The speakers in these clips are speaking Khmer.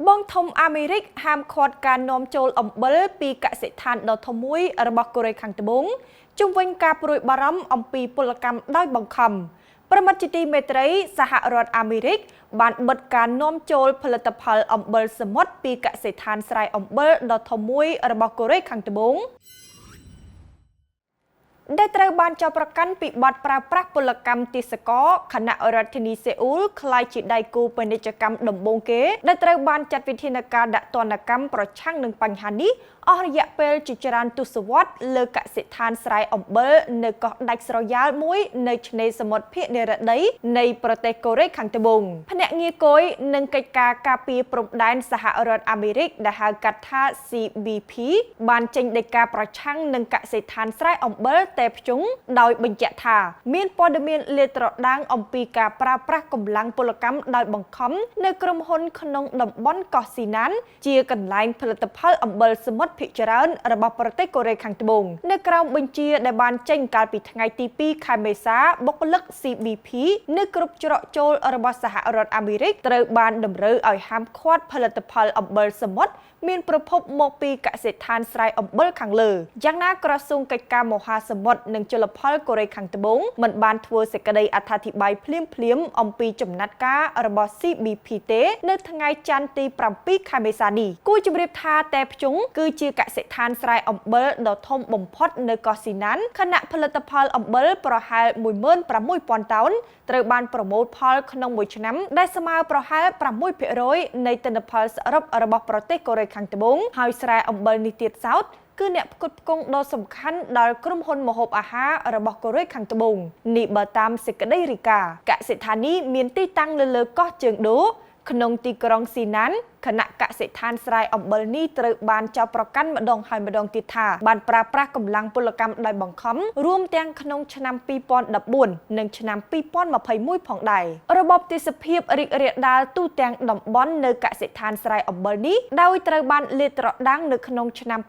បងធំអាមេរិកហាមឃាត់ការនាំចូលអំបិលពីកសិដ្ឋានដ៏ធំមួយរបស់កូរ៉េខាងត្បូងជុំវិញការព្រួយបារម្ភអំពីពលកម្មដោយបង្ខំប្រមាណជាទីមេត្រីសហរដ្ឋអាមេរិកបានបិទការនាំចូលផលិតផលអំបិលសមុទ្រពីកសិដ្ឋានស្រែអំបិលដ៏ធំមួយរបស់កូរ៉េខាងត្បូងដែលត្រូវបានចោទប្រកាន់ពីបទប្រើប្រាស់ពលកម្មទេសកលខណៈរដ្ឋធានីសេអ៊ូលក្លាយជាដៃគូពាណិជ្ជកម្មដំបូងគេដែលត្រូវបានចាត់វិធានការដាក់ទណ្ឌកម្មប្រឆាំងនឹងបញ្ហានេះអស់រយៈពេលជាច្រើនទសវត្សរ៍លើកសិដ្ឋានស្រែអំបិលនៅកោះដាច់ស្រយាលមួយនៅឆ្នេរសមុទ្រភាគនិរតីនៃប្រទេសកូរ៉េខាងត្បូងភ្នាក់ងារគយនិងកិច្ចការការពារព្រំដែនសហរដ្ឋអាមេរិកដែលហៅកាត់ថា CBP បានចេញដីកាប្រឆាំងនឹងកសិដ្ឋានស្រែអំបិលតែភ្ជុងដោយបញ្ជាក់ថាមានព័ត៌មានលាតត្រដាងអំពីការប្រើប្រាស់កម្លាំងពលកម្មដោយបង្ខំនៅក្រុមហ៊ុនក្នុងតំបន់កោះស៊ីណានជាកន្លែងផលិតផលអំបិលសមុទ្រភាគច្រើនរបស់ប្រទេសកូរ៉េខាងត្បូងនៅក្រោមបញ្ជាដែលបានចេញកាលពីថ្ងៃទី2ខែមេសាបុគ្គលិក CBP នៅគ្រប់ច្រកចូលរបស់សហរដ្ឋអាមេរិកត្រូវបានតម្រូវឲ្យហាមឃាត់ផលិតផលអំបិលសមុទ្រមានប្រភពមកពីកសិដ្ឋានស្រែអំបិលខាងលើយ៉ាងណាក្រសួងកិច្ចការមហាសមុទ្រនិងជលផលកូរ៉េខាងត្បូងមិនបានធ្វើសេចក្តីអត្ថាធិប្បាយភ្លាមៗអំពីចំណាត់ការរបស់ CBP ទេនៅថ្ងៃច័ន្ទទី7ខែមេសានេះគួរជម្រាបថាតែភ្ជុងគឺជាកសិដ្ឋានស្រែអំបិលដ៏ធំបំផុតនៅកោះស៊ីណានខណៈផលិតផលអំបិលប្រហែល 16,000 តោនត្រូវបានប្រមូលផលក្នុងមួយឆ្នាំដែលស្មើប្រហែល 6% នៃទិន្នផលសរុបរបស់ប្រទេសកូរ៉េខាងត្បូងហើយស្រែអំបិលនេះទៀតសោតគឺអ្នកផ្គត់ផ្គង់ដ៏សំខាន់ដល់ក្រុមហ៊ុនម្ហូបអាហាររបស់កូរ៉េខាងត្បូងនេះបើតាមសេចក្តីរាយការណ៍កសិដ្ឋាននេះមានទីតាំងនៅលើកោះជើងដូក្នុងទីក្រុងស៊ីណានគណៈកសិដ្ឋានស្រែអំបិលនេះត្រូវបានចោទប្រកាន់ម្ដងហើយម្ដងទៀតថាបានប្រើប្រាស់កម្លាំងពលកម្មដោយបង្ខំរួមទាំងក្នុងឆ្នាំ2014និងឆ្នាំ2021ផងដែររបបទេសភាពរីករាលដាលទូទាំងតំបន់នៅកសិដ្ឋានស្រែអំបិលនេះដោយត្រូវបានលាតត្រដាងនៅក្នុងឆ្នាំ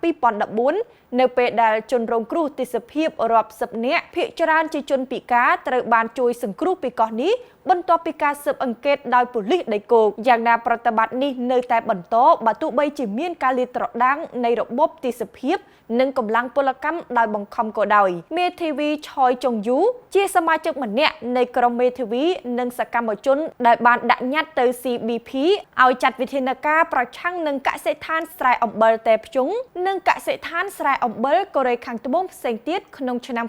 2014នៅពេលដែលជនរងគ្រោះទេសភាពរាប់សិបនាក់ភាគច្រើនជាជនពិការត្រូវបានជួយសង្គ្រោះពីកោះនេះបន្ទាប់ពីការស៊ើបអង្កេតដោយប៉ូលីសដីគោកយ៉ាងណាប្រតិបត្តិនេះនៅតែបន្តបើទោះបីជាមានការលាតត្រដាងនៃរបបទេសភាពនិងកម្លាំងពលកម្មដោយបង្ខំក៏ដោយមេធាវីឆយចុងយូជាសមាជិកម្នាក់នៃក្រុមមេធាវីនិងសកម្មជនដែលបានដាក់ញត្តិទៅ CBP ឲ្យចាត់វិធានការប្រឆាំងនឹងកសិដ្ឋានស្រែអំបិលតែភ្ជុងនិងកសិដ្ឋានស្រែអំបិលកូរ៉េខាងត្បូងផ្សេងទៀតក្នុងឆ្នាំ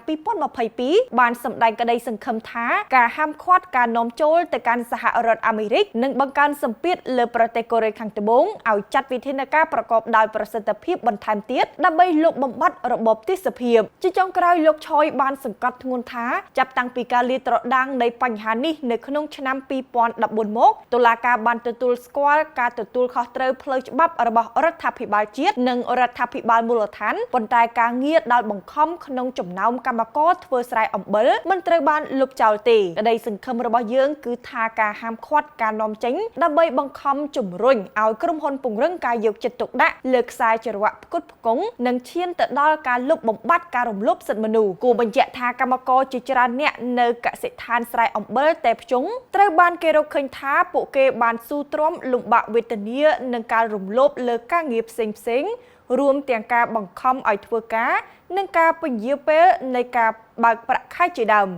2022បានសម្ដែងក្តីសង្ឃឹមថាការហាមឃាត់ការនាំចូលទៅកាន់សហរដ្ឋអាមេរិកនិងបង្កើនសម្ពាធលើប្រទេសកូរ៉េខាងត្បូងឲ្យចាត់វិធានការប្រកបដោយប្រសិទ្ធភាពបន្ថែមទៀតដើម្បីលុបបំបាត់របបទេសភាពជាចុងក្រោយលោកឆយបានសង្កត់ធ្ងន់ថាចាប់តាំងពីការលាតត្រដាងនៃបញ្ហានេះនៅក្នុងឆ្នាំ2014មកតុលាការបានទទួលស្គាល់ការទទួលខុសត្រូវផ្លូវច្បាប់របស់រដ្ឋាភិបាលជាតិនិងរដ្ឋាភិបាលមូលដ្ឋានប៉ុន្តែការងារដោយបង្ខំក្នុងចំណោមកម្មករធ្វើស្រែអំបិលមិនត្រូវបានលុបចោលទេក្តីសង្ឃឹមរបស់យើងគឺថាការហាមឃាត់ការនាំចេញដើម្បីបង្ខំជំរុញឲ្យក្រុមហ៊ុនពង្រឹងការយកចិត្តទុកដាក់លើខ្សែច្រវាក់ផ្គត់ផ្គង់និងឈានទៅដល់ការលុបបំបាត់ការរំលោភសិទ្ធិមនុស្សគួរបញ្ជាក់ថាកម្មករជាច្រើនអ្នកនៅកសិដ្ឋានស្រែអំបិលតែភ្ជុងត្រូវបានគេរកឃើញថាពួកគេបានស៊ូទ្រាំលំបាកវេទនានិងការរំលោភលើការងារផ្សេងៗរួមទាំងការបង្ខំឲ្យធ្វើការនិងការពន្យាពេលនៃការបើកប្រាក់ខែជាដើម